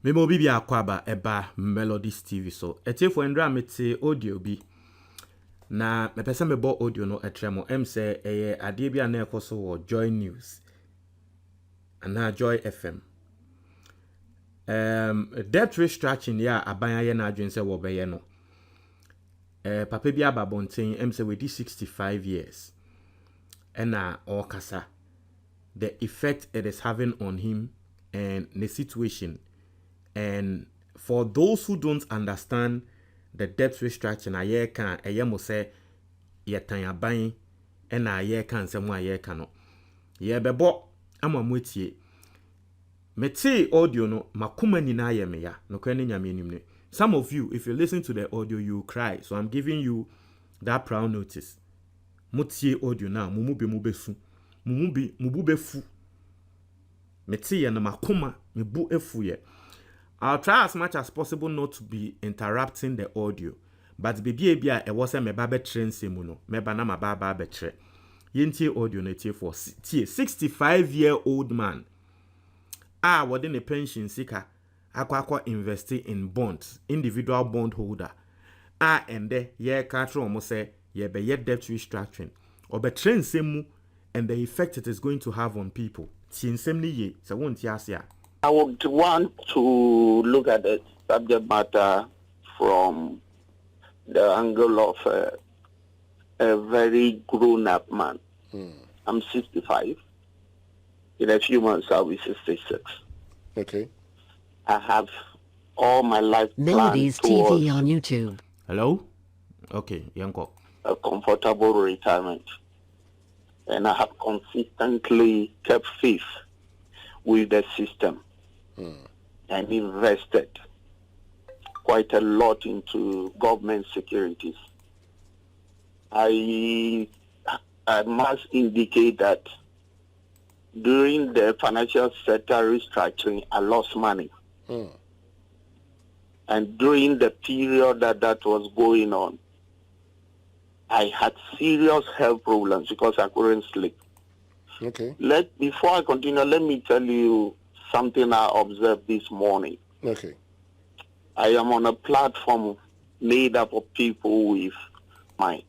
Memo bibi akwaba eba Melodies TV so. Etiefo ndra mete audio bi. Na me pese me bo audio no etremo say eye ade bia na ekoso wo Joy News. Ana Joy FM. Debt restructuring ya abanya ye na adwen se wo beye no. Papa bi ababonten say we di 65 years. Ena okasa the effect it is having on him and the situation. And for those who don't understand the debt restructuring, aye can aye mo say ye tan aban and aye can say mo aye can no. Ye bebo ama mwetie. Mete audio no makuma nyina ye me ya no kwani nyame anim ne. Some of you, if you listen to the audio, you cry. So I'm giving you that proud notice. Motie audio na mumu be mubesu. Mubu befu. Mete ye na makuma mebu efu ye. I'll try as much as possible not to be interrupting the audio. But baby e was a meba train semuno. Meba na maba betre. Yenti audio na tie for 65-year-old man. Within a pension seeker. Akwa investing in bonds. Individual bond holder. And the ye katro almost say ye be ye debt restructuring. Or be train semu and the effect it is going to have on people. Tien semni ye. Se won't yasia. I would want to look at the subject matter from the angle of a very grown-up man. I'm 65. In a few months, I'll be 66. Okay. I have all my life Melodies TV on YouTube. Hello? Okay, Yanko. A comfortable retirement. And I have consistently kept faith with the system. And invested quite a lot into government securities. I must indicate that during the financial sector restructuring, I lost money. And during the period that was going on, I had serious health problems because I couldn't sleep. Okay. Before I continue, let me tell you something I observed this morning. Okay. I am on a platform made up of people with mind.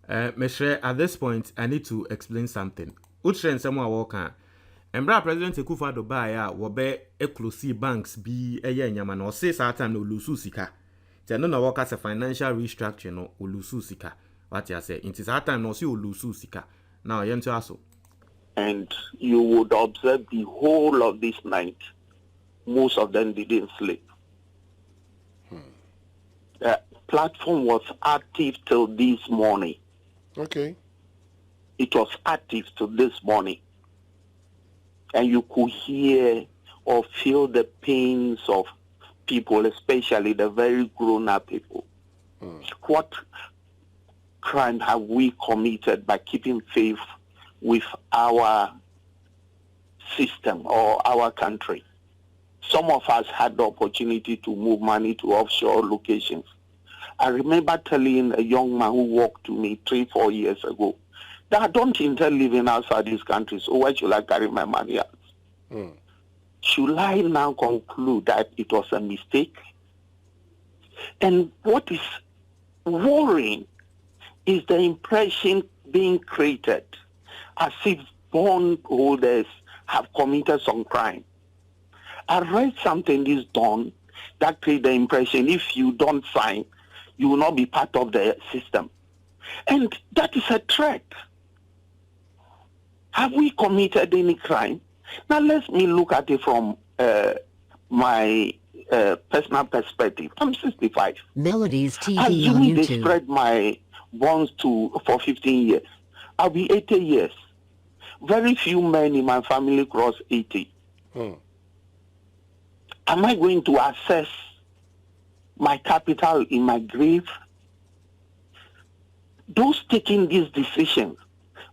Mesre, at this point, I need to explain something. Utren semwa woka. Embra President Akufo-Addo ba ya wobe close banks bi eye nyama na o say sa time no lusu sika. Te no na woka se financial restructure no o lusu sika. What you say? It is that time no see o lusu sika. Now yento aso. And you would observe the whole of this night, most of them didn't sleep. The platform was active till this morning. Okay. It was active till this morning. And you could hear or feel the pains of people, especially the very grown-up people. What crime have we committed by keeping faith with our system or our country? Some of us had the opportunity to move money to offshore locations. I remember telling a young man who walked to me 3-4 years ago that I don't intend living outside this country, so why should I carry my money out? Should I now conclude that it was a mistake? And what is worrying is the impression being created as if bondholders have committed some crime. I read something this dawn that created the impression if you don't sign, you will not be part of the system. And that is a threat. Have we committed any crime? Now let me look at it from my personal perspective. I'm 65. Melodies TV on Assuming they YouTube. spread my bonds for 15 years, I'll be 80 years. Very few men in my family cross 80. Am I going to assess my capital in my grave? Those taking these decisions,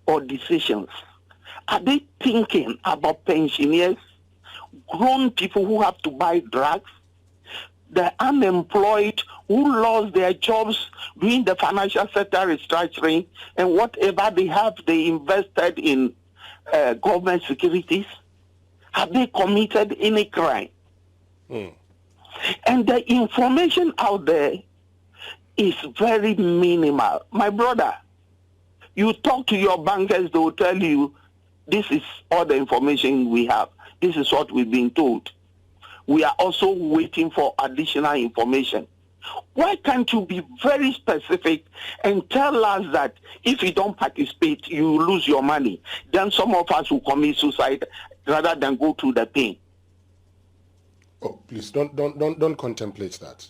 are they thinking about pensioners, grown people who have to buy drugs, the unemployed who lost their jobs during the financial sector restructuring, and whatever they have, they invested in government securities? Have they committed any crime? And the information out there is very minimal. My brother, you talk to your bankers, they will tell you, this is all the information we have. This is what we've been told. We are also waiting for additional information. Why can't you be very specific and tell us that if you don't participate, you lose your money? Then some of us will commit suicide rather than go through the pain. Oh, please don't contemplate that.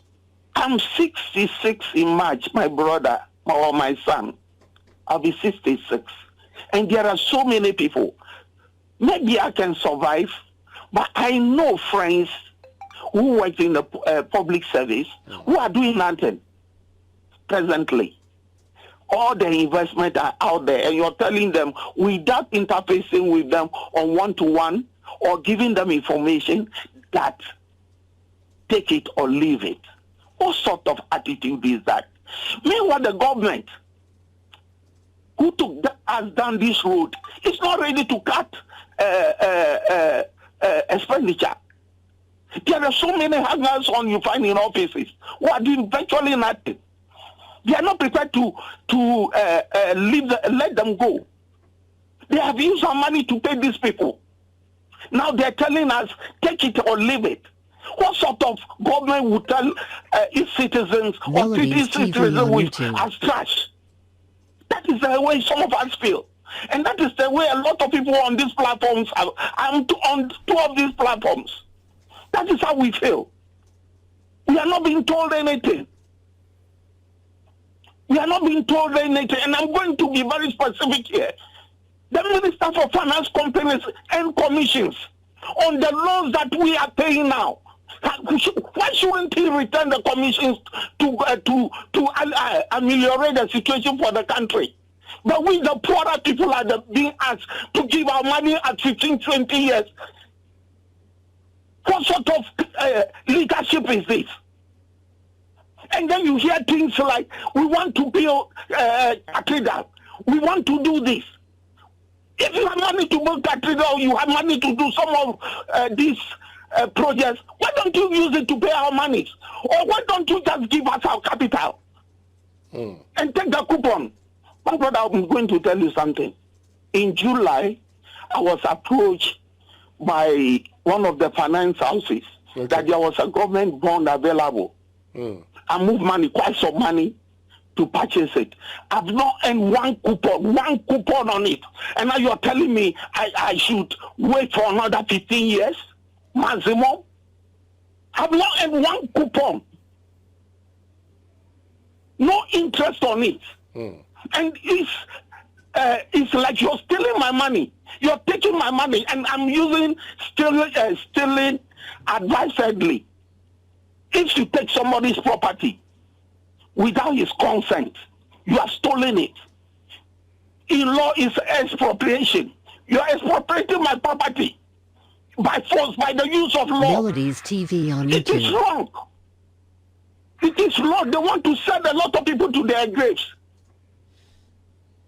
I'm 66 in March, my brother or my son. I'll be 66. And there are so many people. Maybe I can survive, but I know friends who work in the public service who are doing nothing presently. All the investment are out there, and you're telling them without interfacing with them on one-to-one or giving them information that take it or leave it. What sort of attitude is that? Meanwhile, the government who took us down this road is not ready to cut expenditure. There are so many hangers on you find in offices who are doing virtually nothing. They are not prepared to let them go. They have used our money to pay these people. Now they're telling us, take it or leave it. What sort of government would tell its citizens or treat its citizens with as trash? That is the way some of us feel. And that is the way a lot of people on these platforms are. I'm on two of these platforms. That is how we feel. We are not being told anything. We are not being told anything. And I'm going to be very specific here. The Minister for Finance, Companies and Commissions on the loans that we are paying now. Why shouldn't he return the commissions to ameliorate the situation for the country? But we, the poorer people, are being asked to give our money at 15, 20 years. What sort of leadership is this? And then you hear things like, we want to build cathedral. We want to do this. If you have money to build cathedral, you have money to do some of these projects, why don't you use it to pay our money? Or why don't you just give us our capital and take the coupon? My brother, I'm going to tell you something. In July, I was approached by one of the finance houses that there was a government bond available. I moved money, quite some money, to purchase it. I've not earned one coupon on it. And now you're telling me I should wait for another 15 years maximum? I've not earned one coupon. No interest on it. And it's like you're stealing my money. You're taking my money, and I'm using stealing advisedly. If you take somebody's property without his consent, you have stolen it. In law, is expropriation. You are expropriating my property by force, by the use of law. Melodies TV on YouTube. It is wrong. It is wrong. They want to send a lot of people to their graves.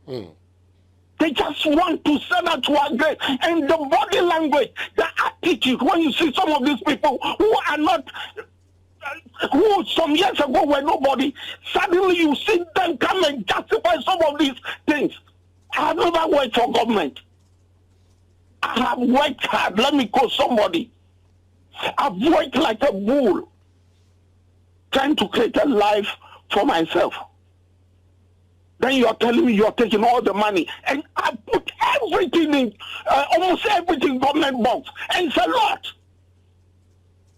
They just want to send us to our grave. And the body language, the attitude, when you see some of these people who are not, who some years ago were nobody, suddenly you see them come and justify some of these things. I have never worked for government. I have worked hard. Let me call somebody. I've worked like a bull, trying to create a life for myself. Then you're telling me you're taking all the money. And I put everything in, almost everything government box. And it's a lot.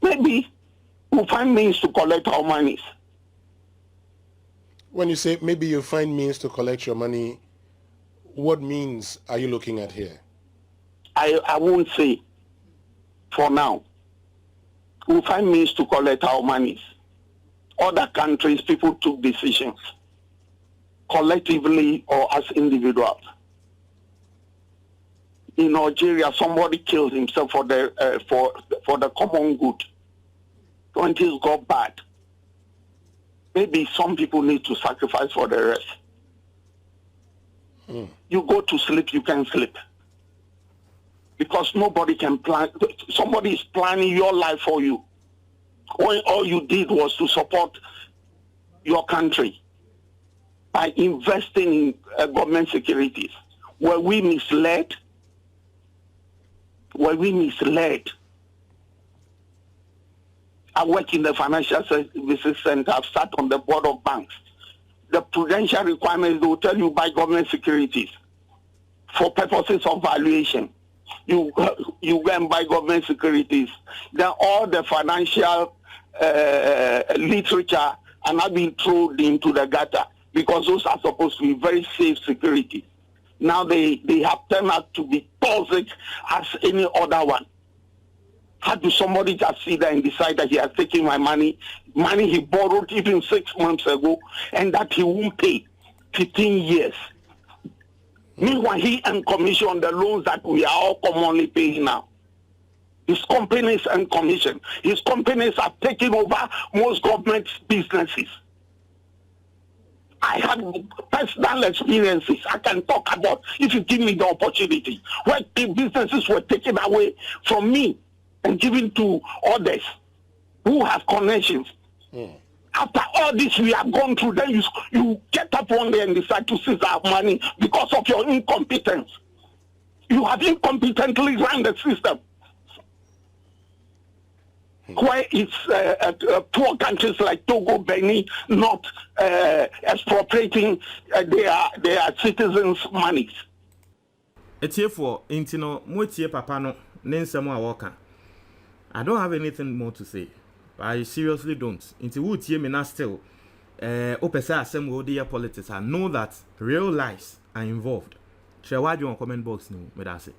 Maybe we'll find means to collect our monies. When you say maybe you'll find means to collect your money, what means are you looking at here? I won't say for now. We'll find means to collect our monies. Other countries, people took decisions, collectively or as individuals. In Nigeria, somebody killed himself for the common good. When things got bad, maybe some people need to sacrifice for the rest. You go to sleep, you can sleep. Because nobody can plan. Somebody is planning your life for you. All you did was to support your country by investing in government securities. Were we misled? Were we misled? I work in the Financial Services Center. I've sat on the board of banks. The prudential requirements, they will tell you buy government securities for purposes of valuation. You go and buy government securities. Then all the financial literature are not being thrown into the gutter because those are supposed to be very safe securities. Now they have turned out to be toxic as any other one. How do somebody just sit there and decide that he has taken my money he borrowed even 6 months ago, and that he won't pay 15 years? Meanwhile, he earned commission on the loans that we are all commonly paying now. His companies earn commission. His companies are taking over most government businesses. I have personal experiences I can talk about if you give me the opportunity, where the businesses were taken away from me and given to others who have connections. After all this we have gone through, then you get up one day and decide to seize our money because of your incompetence. You have incompetently run the system. Where it's poor countries like Togo, Benin not expropriating their citizens' monies. It's here for intino motie papa no nensemo a woka. I don't have anything more to say. I seriously don't. Into who tie me na still opesa asem wo dey politics. I know that real lives are involved. Share what you on comment box no me that's it.